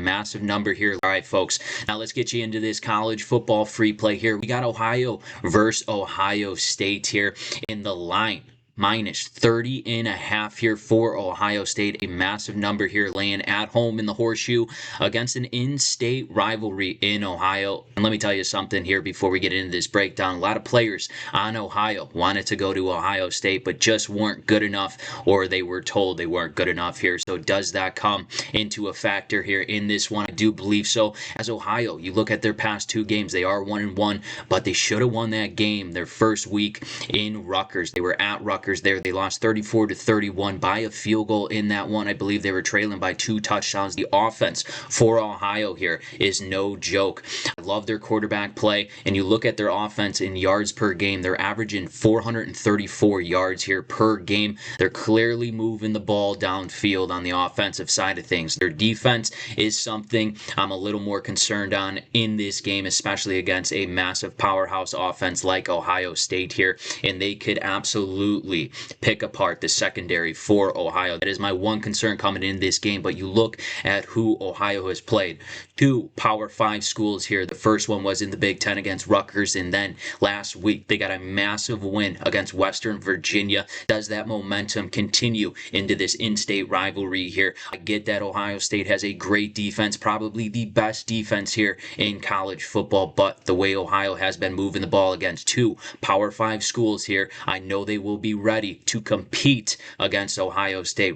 massive number here. All right, folks, now let's get you into this college football free play here. We got Ohio versus Ohio State here in the line. Minus 30.5 here for Ohio State. A massive number here laying at home in the Horseshoe against an in-state rivalry in Ohio. And let me tell you something here before we get into this breakdown. A lot of players on Ohio wanted to go to Ohio State, but just weren't good enough, or they were told they weren't good enough here. So does that come into a factor here in this one? I do believe so. As Ohio, you look at their past two games, they are 1-1, but they should have won that game their first week in Rutgers. They were at Rutgers there. They lost 34-31 by a field goal in that one. I believe they were trailing by 2 touchdowns. The offense for Ohio here is no joke. I love their quarterback play, and you look at their offense in yards per game. They're averaging 434 yards here per game. They're clearly moving the ball downfield on the offensive side of things. Their defense is something I'm a little more concerned on in this game, especially against a massive powerhouse offense like Ohio State here, and they could absolutely pick apart the secondary for Ohio. That is my one concern coming in this game, but you look at who Ohio has played. 2 Power 5 schools here. The first one was in the Big Ten against Rutgers, and then last week they got a massive win against Western Virginia. Does that momentum continue into this in-state rivalry here? I get that Ohio State has a great defense, probably the best defense here in college football, but the way Ohio has been moving the ball against 2 Power 5 schools here, I know they will be ready to compete against Ohio State.